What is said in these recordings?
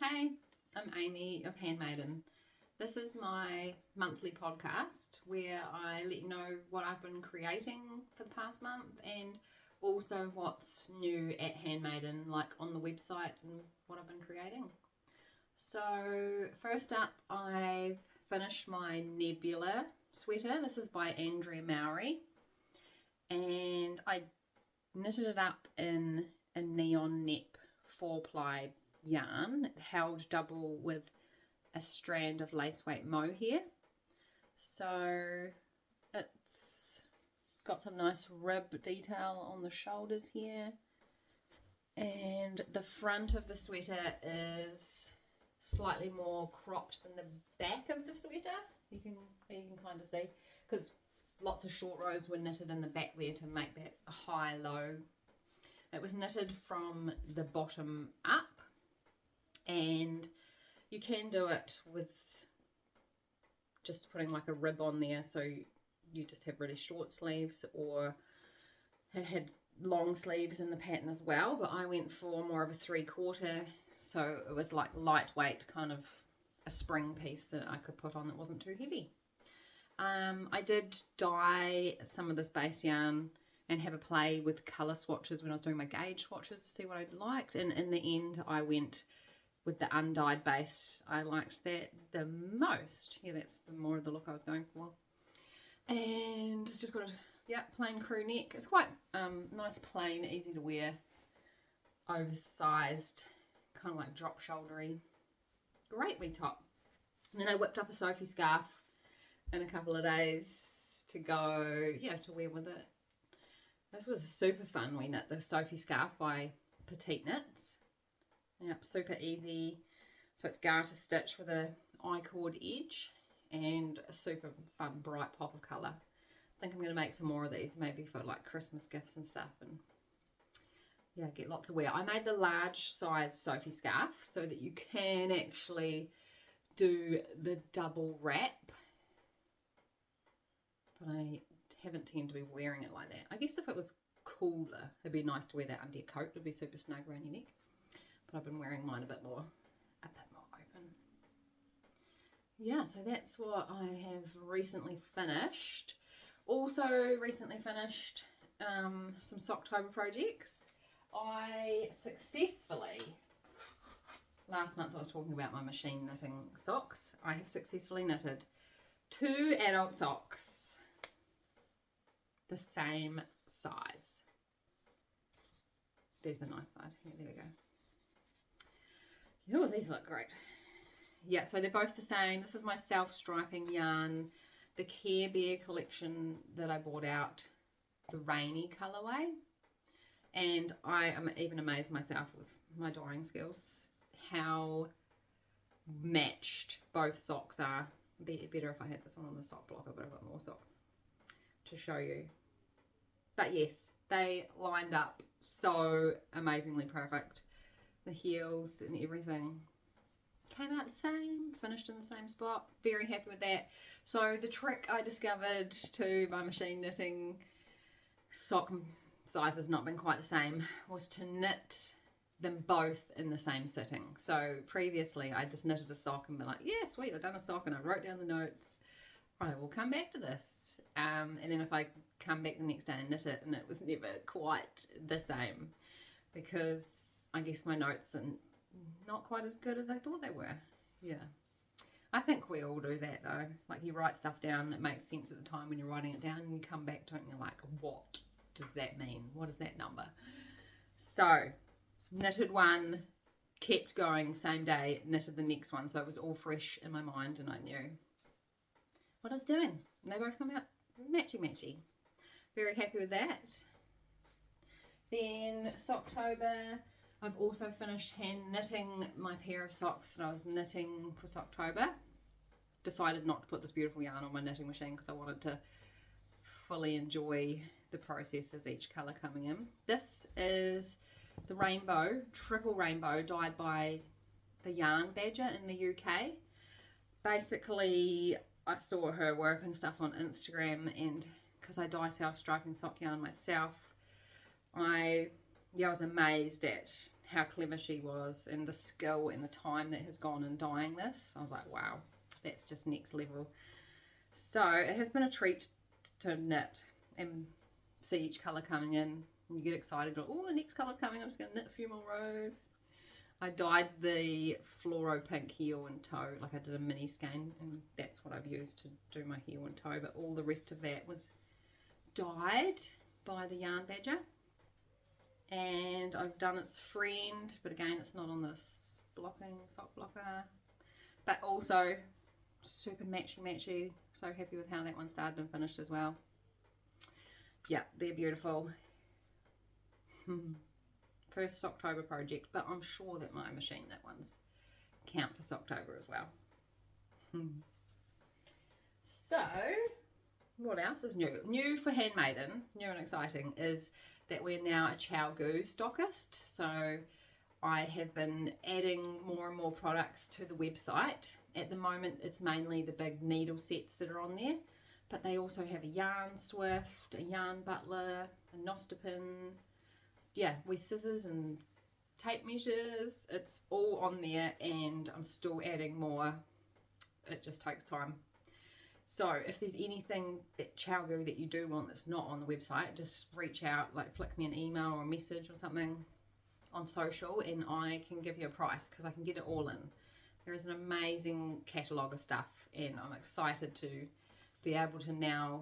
Hey, I'm Amy of Handmaiden. This is my monthly podcast where I let you know what I've been creating for the past month and also what's new at Handmaiden, like on the website and what I've been creating. So first up, I've finished my Nebula sweater. This is by Andrea Mowry, and I knitted it up in a neon nep 4-ply yarn, held double with a strand of lace weight mohair. So it's got some nice rib detail on the shoulders here, and the front of the sweater is slightly more cropped than the back of the sweater. You can kind of see, because lots of short rows were knitted in the back there to make that high-low. It was knitted from the bottom up, and you can do it with just putting like a rib on there, so you just have really short sleeves, or it had long sleeves in the pattern as well, but I went for more of a 3/4, so it was like lightweight, kind of a spring piece that I could put on that wasn't too heavy. I did dye some of this base yarn and have a play with colour swatches when I was doing my gauge swatches to see what I liked, and in the end I went with the undyed base. I liked that the most. Yeah, that's the more of the look I was going for. And it's just got a plain crew neck. It's quite nice, plain, easy to wear, oversized, kind of like drop shouldery. Great wee top. And then I whipped up a Sophie scarf in a couple of days to go, to wear with it. This was super fun. We knit the Sophie scarf by Petite Knits. Yep, super easy. So it's garter stitch with a I-cord edge and a super fun bright pop of colour. I think I'm going to make some more of these, maybe for like Christmas gifts and stuff, and get lots of wear. I made the large size Sophie scarf so that you can actually do the double wrap, but I haven't tended to be wearing it like that. I guess if it was cooler, it'd be nice to wear that under your coat. It'd be super snug around your neck. But I've been wearing mine a bit more open. Yeah, so that's what I have recently finished. Also recently finished some Socktober projects. I successfully, last month I was talking about my machine knitting socks. I have successfully knitted 2 adult socks the same size. There's the nice side. Yeah, there we go. Oh, these look great. Yeah, so they're both the same. This is my self-striping yarn, the Care Bear collection that I bought out, the rainy colourway. And I am even amazed myself with my dyeing skills, how matched both socks are. Be better if I had this one on the sock blocker, but I've got more socks to show you. But yes, they lined up so amazingly perfect. The heels and everything came out the same, finished in the same spot. Very happy with that. So the trick I discovered to my machine knitting sock sizes not been quite the same was to knit them both in the same sitting. So previously I just knitted a sock and been like, yeah, sweet, I've done a sock, and I wrote down the notes. I will come back to this. And then if I come back the next day and knit it, and it was never quite the same, because I guess my notes are not quite as good as I thought they were. Yeah. I think we all do that though. Like, you write stuff down and it makes sense at the time when you're writing it down, and you come back to it and you're like, what does that mean? What is that number? So, knitted one, kept going, same day, knitted the next one. So it was all fresh in my mind and I knew what I was doing. And they both come out matchy-matchy. Very happy with that. Then Socktober, I've also finished hand knitting my pair of socks that I was knitting for Socktober. Decided not to put this beautiful yarn on my knitting machine because I wanted to fully enjoy the process of each colour coming in. This is the rainbow, triple rainbow, dyed by the Yarn Badger in the UK. Basically, I saw her work and stuff on Instagram, and because I dye self-striping sock yarn myself, I was amazed at how clever she was and the skill and the time that has gone in dyeing this. I was like, wow, that's just next level. So it has been a treat to knit and see each colour coming in. You get excited, oh, the next colour's coming, I'm just going to knit a few more rows. I dyed the fluoro pink heel and toe, like I did a mini skein, and that's what I've used to do my heel and toe, but all the rest of that was dyed by the Yarn Badger. And I've done its friend, but again it's not on this sock blocker, but also super matchy, so happy with how that one started and finished as well. Yeah, they're beautiful. First Socktober project, but I'm sure that my machine knit ones count for Socktober as well. So what else is new? New for Handmaiden, new and exciting, is that we're now a Chiaogoo stockist. So I have been adding more and more products to the website. At the moment it's mainly the big needle sets that are on there, but they also have a yarn swift, a yarn butler, a nostopin, yeah, with scissors and tape measures. It's all on there, and I'm still adding more. It just takes time. So if there's anything that Chiaogoo that you do want that's not on the website, just reach out, like flick me an email or a message or something on social, and I can give you a price because I can get it all in. There is an amazing catalogue of stuff, and I'm excited to be able to now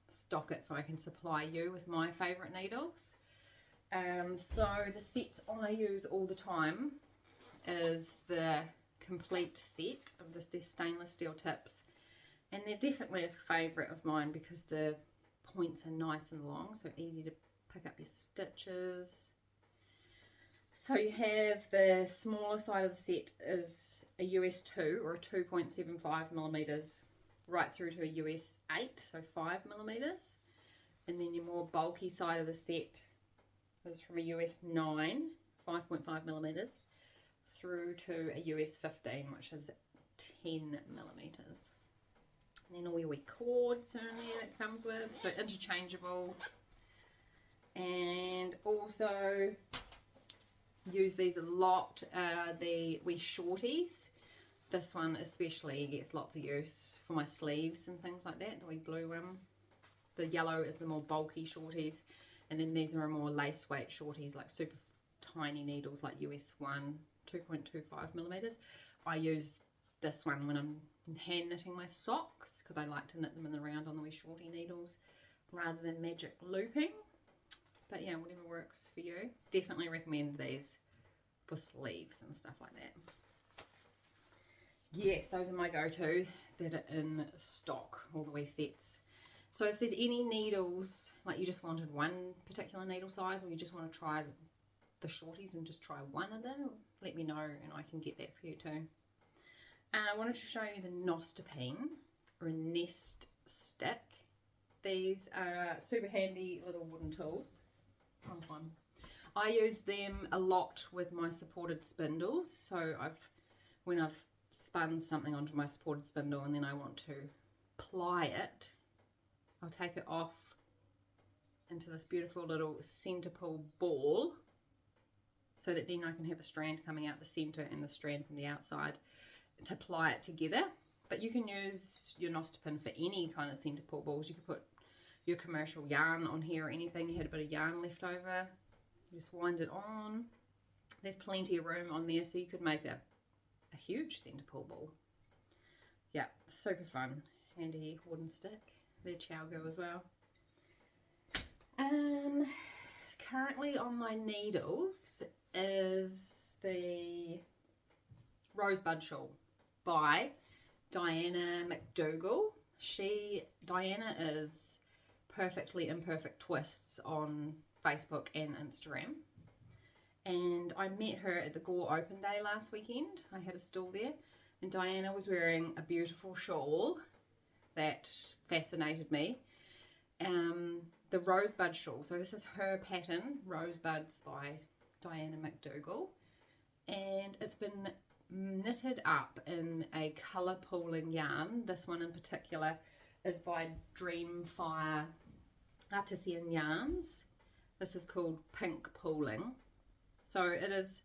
stock it so I can supply you with my favourite needles. So the sets I use all the time is the complete set of the stainless steel tips, and they're definitely a favourite of mine because the points are nice and long, so easy to pick up your stitches. So you have the smaller side of the set is a US 2 or a 2.75 millimeters right through to a US 8, so 5 millimeters, and then your more bulky side of the set is from a US 9, 5.5 millimeters, through to a US 15, which is 10 millimeters. And then all your wee cords are in there that comes with, so interchangeable. And also use these a lot, the wee shorties. This one especially gets lots of use for my sleeves and things like that, the wee blue one. The yellow is the more bulky shorties. And then these are more lace weight shorties, like super tiny needles like US 1, 2.25 millimeters. I use this one when I'm hand knitting my socks because I like to knit them in the round on the wee shorty needles rather than magic looping. But yeah, whatever works for you. Definitely recommend these for sleeves and stuff like that. Yes, those are my go-to that are in stock, all the wee sets. So if there's any needles, like you just wanted one particular needle size, or you just want to try the shorties and just try one of them, let me know and I can get that for you too. I wanted to show you the nostopin or a nest stick. These are super handy little wooden tools. I use them a lot with my supported spindles. So when I've spun something onto my supported spindle and then I want to ply it, I'll take it off into this beautiful little center pull ball so that then I can have a strand coming out the center and the strand from the outside to ply it together. But you can use your nostopin for any kind of center pull balls. You could put your commercial yarn on here or anything. You had a bit of yarn left over, just wind it on. There's plenty of room on there, so you could make a huge center pull ball. Yeah, super fun. Handy wooden stick. They're Chiaogoo as well. Currently on my needles is the Rosebud Shawl by Diana McDougall. Diana is Perfectly Imperfect Twists on Facebook and Instagram. And I met her at the Gore Open Day last weekend. I had a stall there, and Diana was wearing a beautiful shawl that fascinated me. The Rosebud Shawl. So this is her pattern, Rosebuds by Diana McDougall. And it's been knitted up in a colour pooling yarn. This one in particular is by Dreamfire Artisan Yarns. This is called Pink Pooling. So it is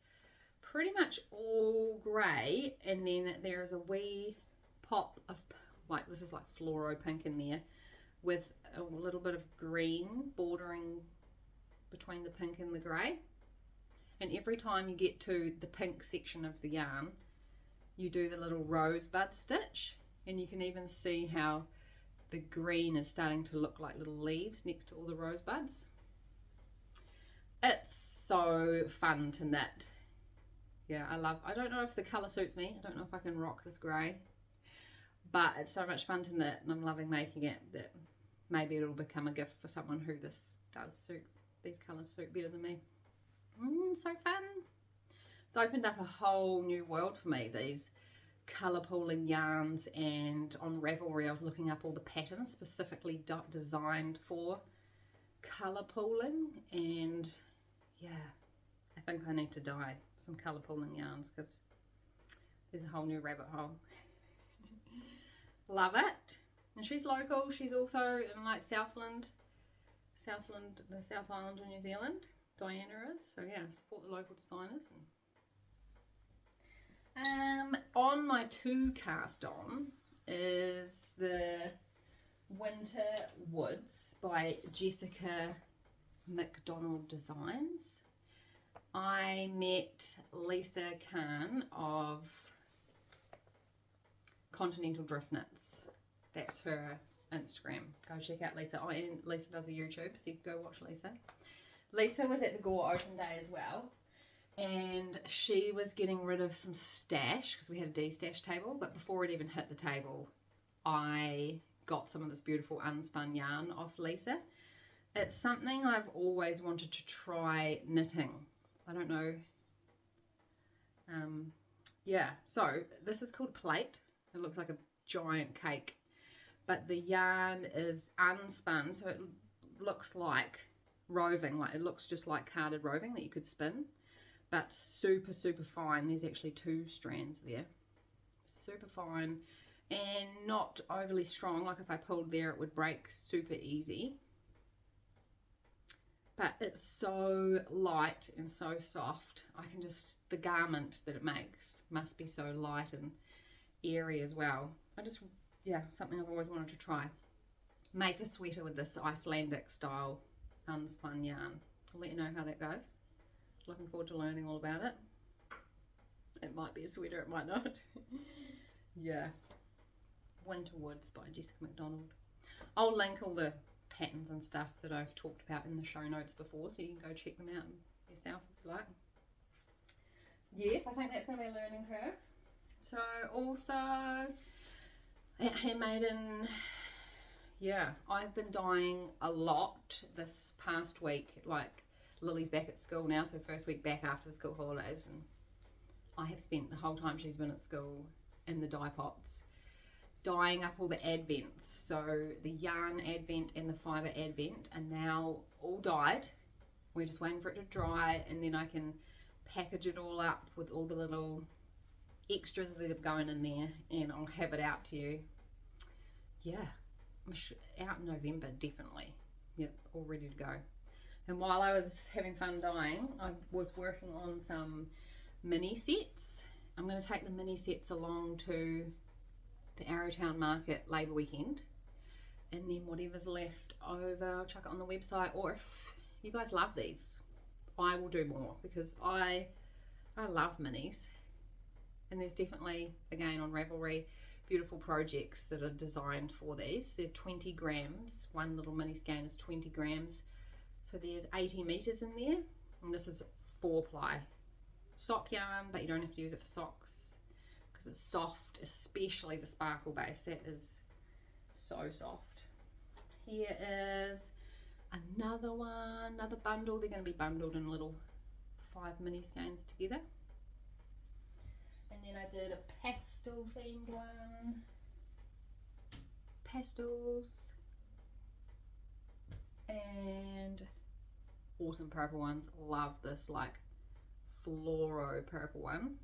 pretty much all grey, and then there is a wee pop of, like, this is like fluoro pink in there with a little bit of green bordering between the pink and the grey. And every time you get to the pink section of the yarn, you do the little rosebud stitch, and you can even see how the green is starting to look like little leaves next to all the rosebuds. It's so fun to knit. Yeah, I don't know if the colour suits me. I don't know if I can rock this grey, but it's so much fun to knit, and I'm loving making it, that maybe it'll become a gift for someone who these colours suit better than me. So fun. It's opened up a whole new world for me, these colour pooling yarns, and on Ravelry I was looking up all the patterns specifically designed for colour pooling, and yeah, I think I need to dye some colour pooling yarns because there's a whole new rabbit hole. Love it. And she's local, she's also in like Southland, the South Island of New Zealand, Diana is. So yeah, support the local designers. On my to cast on is the Winter Woods by Jessica McDougall Designs. I met Lisa Cann of Continental Drift Knits. That's her Instagram. Go check out Lisa. Oh, and Lisa does a YouTube, so you can go watch Lisa. Lisa was at the Gore Open Day as well, and she was getting rid of some stash because we had a de-stash table, but before it even hit the table, I got some of this beautiful unspun yarn off Lisa. It's something I've always wanted to try knitting. I don't know. Yeah, so this is called Plate. It looks like a giant cake, but the yarn is unspun, so it looks like roving, like it looks just like carded roving that you could spin, but super fine. There's actually 2 strands there, super fine and not overly strong. Like if I pulled there it would break super easy, but it's so light and so soft. I can just, the garment that it makes must be so light and airy as well. Yeah, something I've always wanted to try. Make a sweater with this Icelandic style unspun yarn. I'll let you know how that goes. Looking forward to learning all about it. It might be a sweater, it might not. Yeah. Winter Woods by Jessica McDougall. I'll link all the patterns and stuff that I've talked about in the show notes before, so you can go check them out yourself if you like. Yes, I think that's going to be a learning curve. So also at Handmaiden, yeah, I've been dyeing a lot this past week. Like Lily's back at school now, so first week back after the school holidays, and I have spent the whole time she's been at school in the dye pots dyeing up all the advents. So the yarn advent and the fibre advent are now all dyed. We're just waiting for it to dry, and then I can package it all up with all the little extras that are going in there, and I'll have it out to you. Yeah, out in November, definitely. Yep, all ready to go. And while I was having fun dyeing, I was working on some mini sets. I'm going to take the mini sets along to the Arrowtown Market Labour Weekend, and then whatever's left over, I'll chuck it on the website. Or if you guys love these, I will do more, because I love minis. And there's definitely, again on Ravelry, beautiful projects that are designed for these. They're 20 grams. One little mini skein is 20 grams. So there's 80 meters in there. And this is 4-ply sock yarn, but you don't have to use it for socks because it's soft, especially the sparkle base. That is so soft. Here is another one, another bundle. They're going to be bundled in little 5 mini skeins together. And then I did a pastel themed one. Pastels. And awesome purple ones. Love this like fluoro purple one.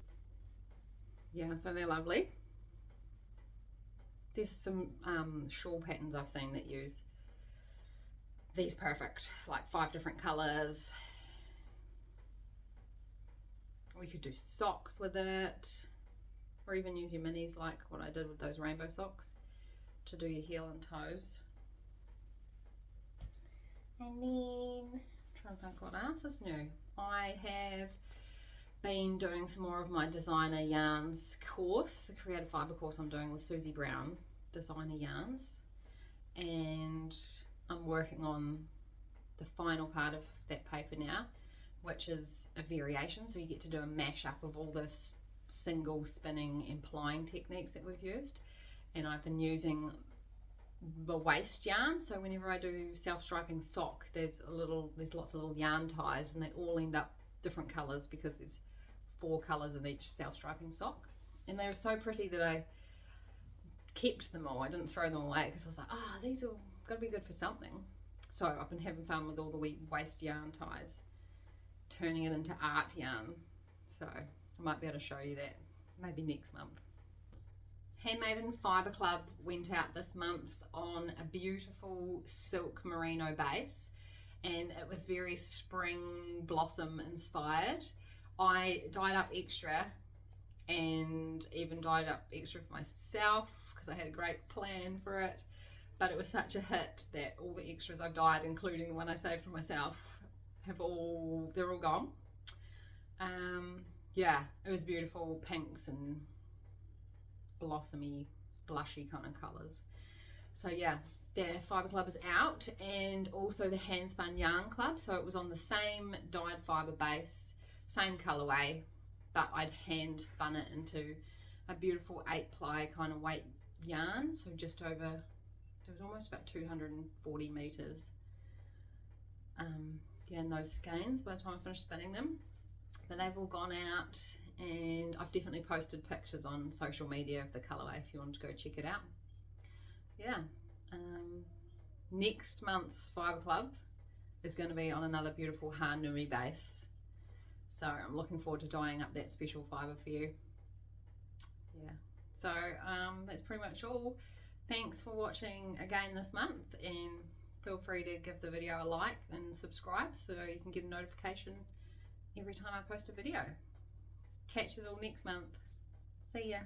Yeah, so they're lovely. There's some shawl patterns I've seen that use these perfect, like 5 different colours. or you could do socks with it, or even use your minis like what I did with those rainbow socks to do your heel and toes. And then I'm trying to think what else is new. I have been doing some more of my designer yarns course, the creative fibre course I'm doing with Susie Brown, designer yarns, and I'm working on the final part of that paper now, which is a variation. So you get to do a mashup of all this single spinning and plying techniques that we've used, and I've been using the waste yarn. So whenever I do self-striping sock, there's lots of little yarn ties, and they all end up different colors because there's 4 colors in each self-striping sock, and they were so pretty that I kept them all. I didn't throw them away because I was like, these are got to be good for something. So I've been having fun with all the waste yarn ties, turning it into art yarn. So I might be able to show you that maybe next month. Handmaiden Fibre Club went out this month on a beautiful silk merino base, and it was very spring blossom inspired. I dyed up extra, and even dyed up extra for myself because I had a great plan for it, but it was such a hit that all the extras I've dyed, including the one I saved for myself, they're all gone. Yeah, it was beautiful pinks and blossomy, blushy kind of colours. So yeah, the Fibre Club is out, and also the Handspun Yarn Club. So it was on the same dyed fibre base, same colourway, but I'd hand spun it into a beautiful 8-ply kind of weight yarn. So just over, it was almost about 240 metres. Yeah, and those skeins by the time I finished spinning them. But they've all gone out, and I've definitely posted pictures on social media of the colourway if you want to go check it out. Yeah. Next month's Fibre Club is going to be on another beautiful Hanui base. So I'm looking forward to dyeing up that special fibre for you. Yeah. So that's pretty much all. Thanks for watching again this month, and feel free to give the video a like and subscribe so you can get a notification every time I post a video. Catch you all next month. See ya.